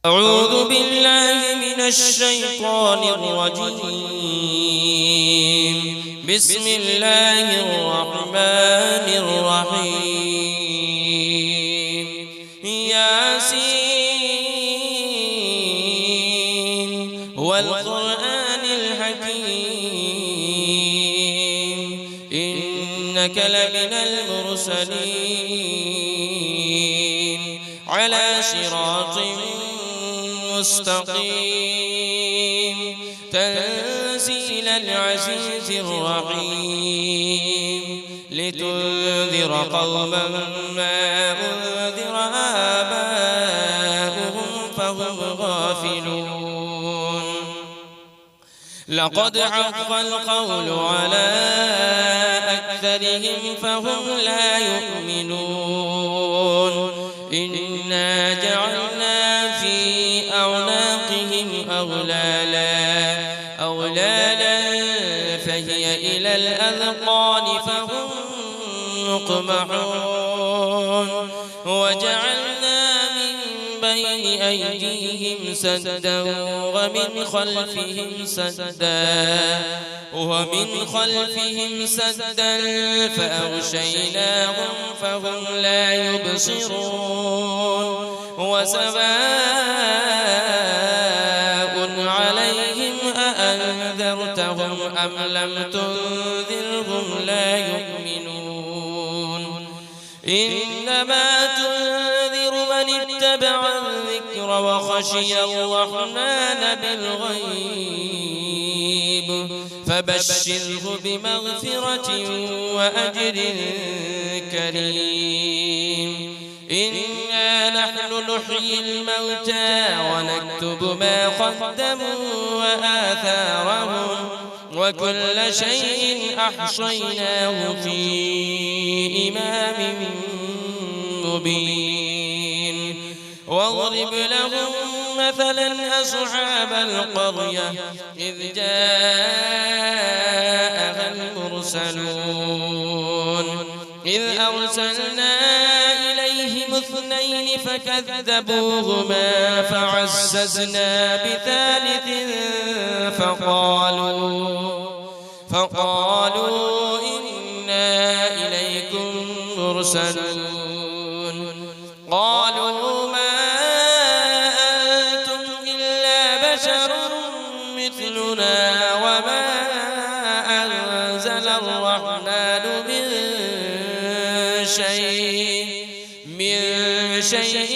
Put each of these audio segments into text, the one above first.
أعوذ بالله من الشيطان الرجيم. بسم الله الرحمن الرحيم. ياسين والقرآن الحكيم إنك لمن المرسلين على صراط مستقيم تنزيل العزيز الرحيم لتنذر قوما ما أنذر آباؤهم فهم غافلون. لقد حق القول على أكثرهم فهم لا يؤمنون. إنا جعلنا في أعناقهم أغلالا فهي إلى الأذقان فهم مقمحون. وجعلنا من بين أيديهم سدا ومن خلفهم سدا فأغشيناهم فهم لا يبصرون. وسواء عليهم أأنذرتهم أم لم تنذرهم لا يؤمنون. إنما تنذر من اتبع الذكر وخشي الرحمن بالغيب فبشره بمغفرة وأجر كريم. إنا نحن نحيي الموتى ونكتب ما قدموا وآثارهم وكل شيء أحصيناه في إمام مبين. واضرب لهم مثلا أصحاب القرية إذ جاءها المرسلون إذ أرسلنا إليهم اثنين فكذبوهما فعززنا بثالث فقالوا إنا إليكم مرسلون. قالوا ما أنتم إلا بشر مثلنا وما أنزل الرحمن من شيء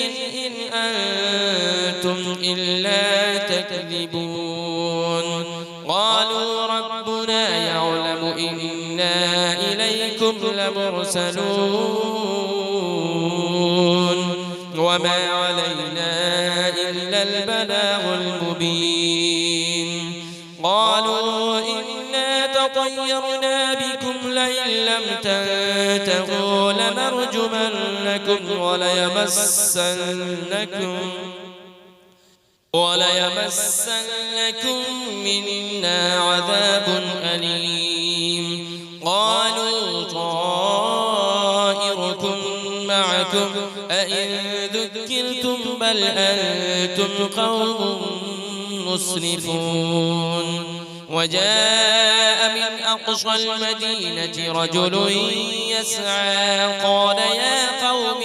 إن أنتم إلا تكذبون. قالوا ربنا يعلم إنا إليكم لمرسلون وما علينا إلا البلاغ المبين. قالوا إنا تطيرنا بكم لئن لم تنتهوا لنرجمنكم وليمسنكم منا عذاب أليم. قالوا طائركم معكم أئن ذكرتم بل أنتم قوم مسرفون. وجاء من أقصى المدينة رجل يسعى قال يا قوم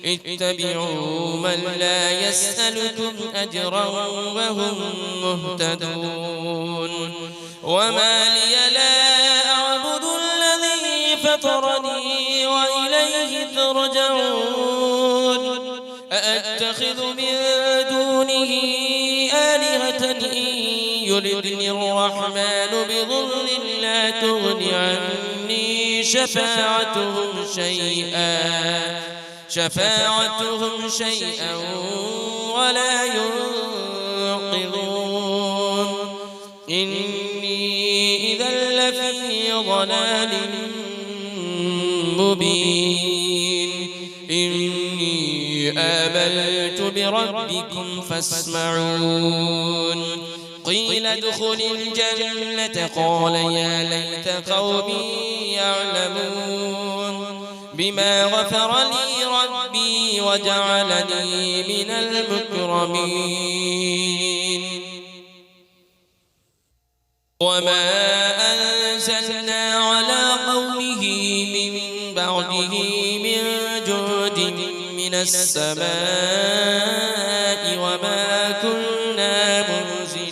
اتبعوا من لا يسألكم أجرا وهم مهتدون. وما لي لا أعبد الذي فطرني وإليه ترجعون. أأتخذ من دونه آلهة إن يردني الرحمن بضر لا تغن عني شفاعتهم شيئا ولا ينقذون. إني إذا لفي ضلال مبين. إني آمنت بربكم فاسمعون. قيل ادخل الجنة قال يا ليت قومي يعلمون. بما غفر لي ربي وجعلني من المكرمين وما أنزلنا على قومه من بعده من جود من السماء وما كنا منزلين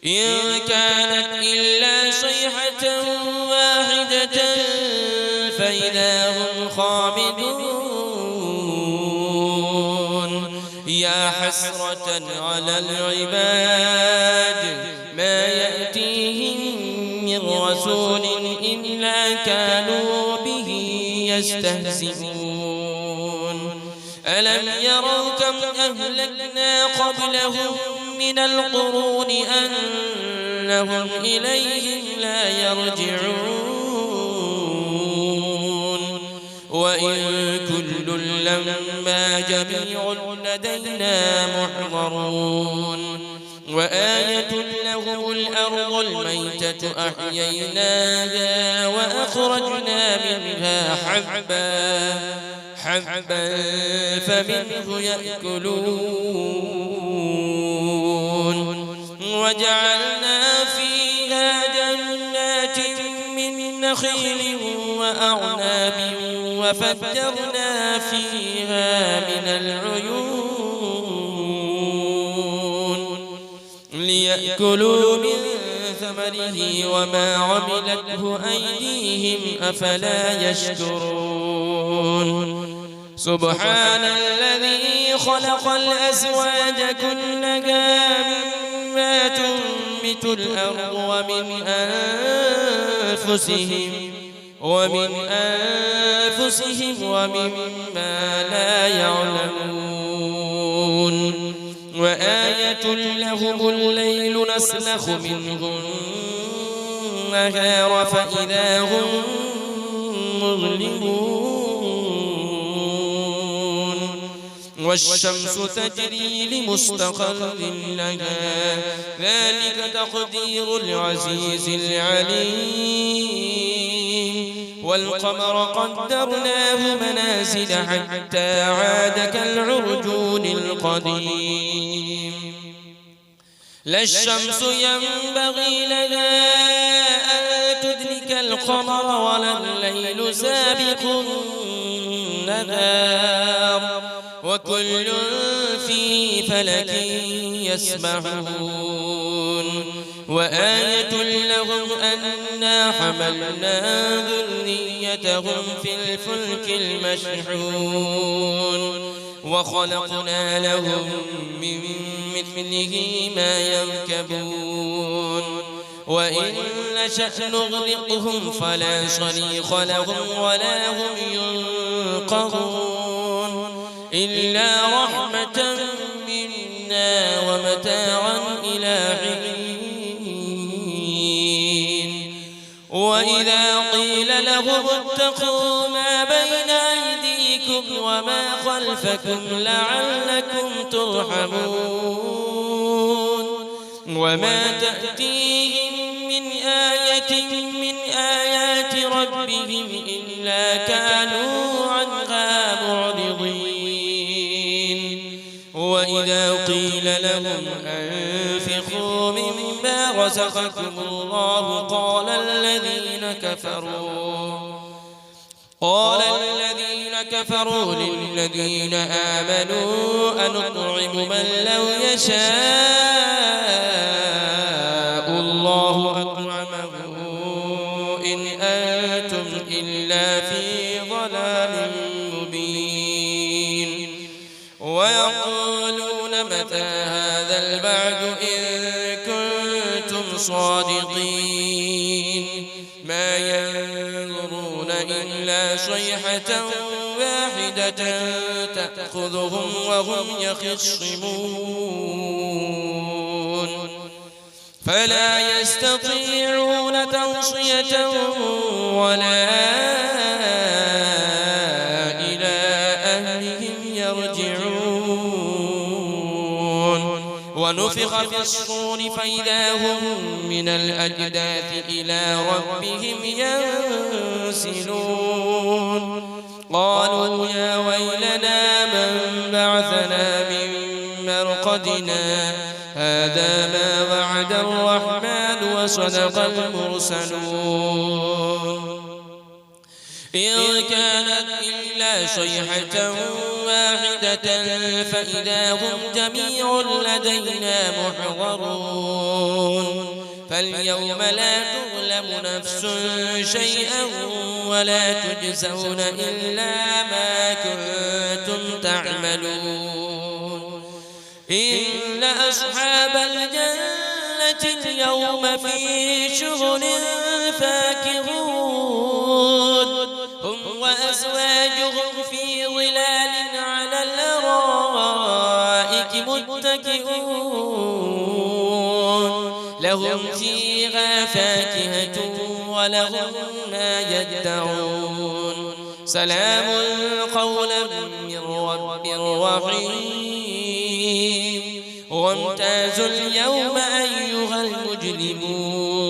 إن كانت إلا صيحة واحدة فإذا هم خامدون يا حسرة على العباد ما يأتيهم من رسول إلا كانوا به يستهزئون ألم يروا كم أهلكنا قبلهم من القرون أنهم إليهم لا يرجعون وإن كل لما جميع لدينا محضرون وآية لهم الأرض الميتة أحييناها وأخرجنا منها حبا فمنه يأكلون وجعلنا فيها جنات من نخيل وأعناب وفجرنا فيها من العيون ليأكلوا من ثمره وما عملته أيديهم أفلا يشكرون سبحان الذي خلق الأزواج كلها مما تنبت الأرض ومن أنفسهم ومما لا يعلمون وآية لهم الليل نسلخ منه النهار فإذا هم مظلمون والشمس تجري لمستقر لها ذلك تقدير العزيز العليم والقمر قدرناه منازل حتى عاد كالعرجون القديم لا الشمس ينبغي لها أن تدرك القمر ولا الليل سابق النهار وكل في فلك يسبحون وآية لهم أنا حملنا ذريتهم في الفلك المشحون وخلقنا لهم من مثله ما يركبون وإن نشأ نغرقهم فلا صريخ لهم ولا هم ينقذون إلا رحمة منا ومتاعا إلى حين وإذا قيل لهم اتقوا ما بين أيديكم وما خلفكم لعلكم ترحمون وما تأتيهم من آية من آيات ربهم إلا كانوا عنها معرضين وإذا قيل لهم أنفقوا مما رزقكم الله قال الذين كفروا للذين آمنوا أنطعم من لو يشاء الله أطعمه إن أنتم إلا في ضلال مبين ويقولون متى هذا البعد إن كنتم صادقين ما ينظرون إلا صيحة واحدة تأخذهم وهم يخصمون فلا يستطيعون توصية ولا إلى أهلهم يرجعون ونفخ في الصور فإذا هم من الأجداث إلى ربهم ينسلون قالوا يا ويلنا من بعثنا من مرقدنا هذا ما وعد الرحمن وصدق المرسلون إن كانت إلا صيحة واحدة فإذا هم جميع لدينا محضرون فاليوم لا تظلم نفس شيئا ولا تجزون إلا ما كنتم تعملون إن أصحاب الجنة اليوم في شغل فاكهون هم وأزواجهم في ظلال على الأرائك متكئون لهم فيها فاكهة ولهم ما يدعون سلام قولا من رب رحيم وامتازوا اليوم أيها المجرمون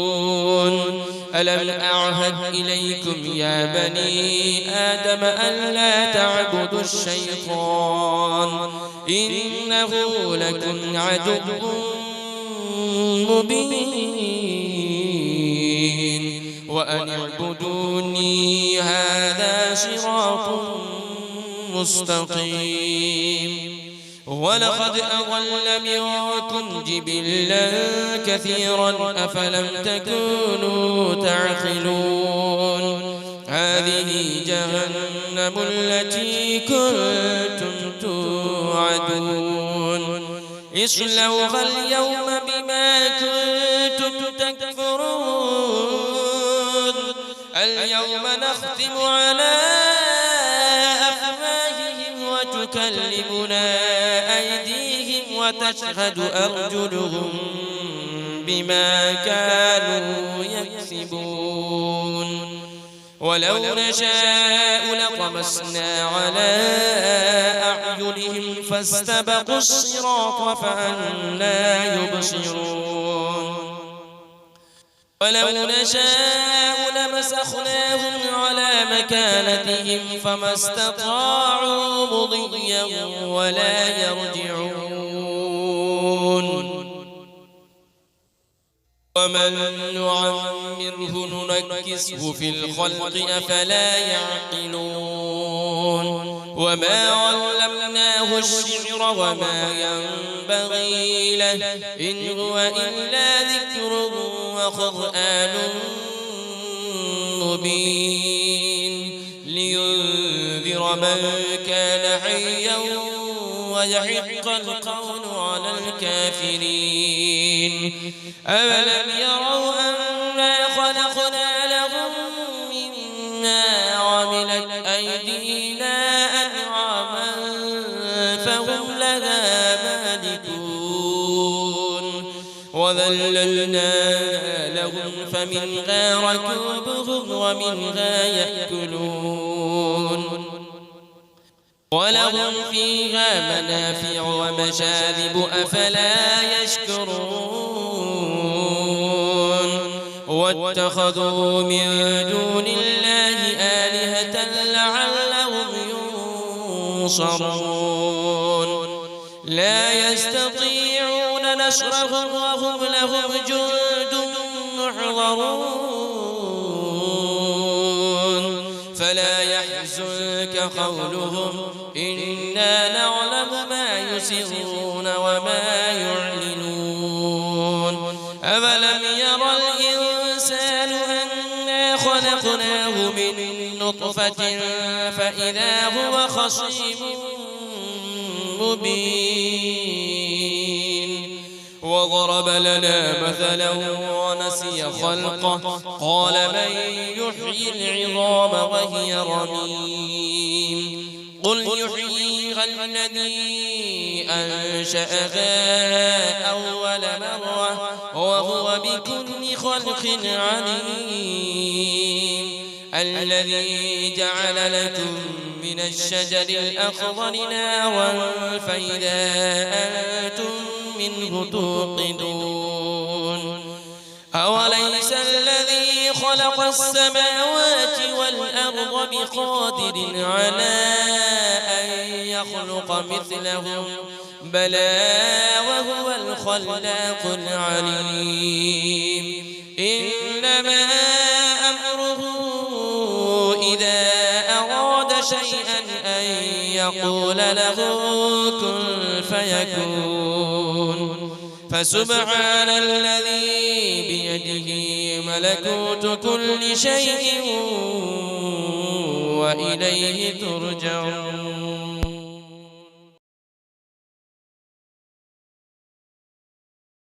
ألم أعهد إليكم يا بني آدم ألا تعبدوا الشيطان إنه لكم عدو مبين وأن اعبدوني هذا صراط مستقيم ولقد أضل منكم جبلا كثيرا أفلم تكونوا تعقلون هذه جهنم التي كنتم توعدون اصلوها اليوم بما كنتم تكفرون اليوم نختم على أفواههم وتكلمنا أيديهم وتشهد أرجلهم بما كانوا يكسبون ولو نشاء لطمسنا على أعينهم فاستبقوا الصراط فأنى يبصرون ولو نشاء لمسخناهم على مكانتهم فما استطاعوا مضيا ولا يرجعون ومن نعمره ننكسه في الخلق أفلا يعقلون وما علمناه الشعر وما ينبغي له إن هو إلا ذكر وقرآن مبين لينذر من كان حيا ويحق القول على الكافرين أولم يروا أنا خلقنا لهم مما عملت أيدينا أنعاما فهم لها مالكون وذللناها لهم فمنها ركوبهم ومنها يأكلون ولهم فيها منافع ومشارب أفلا يشكرون واتخذوا من دون الله آلهة لعلهم ينصرون لا يستطيعون نصرهم وهم لهم جند محضرون فلا يحزنك قولهم إنا نعلم ما يسرون وما يعلنون أولم يرى الإنسان أنا خلقناه من نطفة فإذا هو خصيم مبين وضرب لنا مثلا ونسي خلقه قال من يحيي العظام وهي رميم قل يحييها الذي أنشأها أول مرة وهو بكل خلق عليم الذي جعل لكم من الشجر الأخضر نارا فإذا أنتم منه توقدون أوليس الذي خلق السماوات والأرض بقادر على أن يخلق مثلهم بلى وهو الخلاق العليم إنما أمره إذا أراد شيئا أن يقول له كن فيكون فسبحان الذي بيده ملكوت كل شيء وإليه ترجعون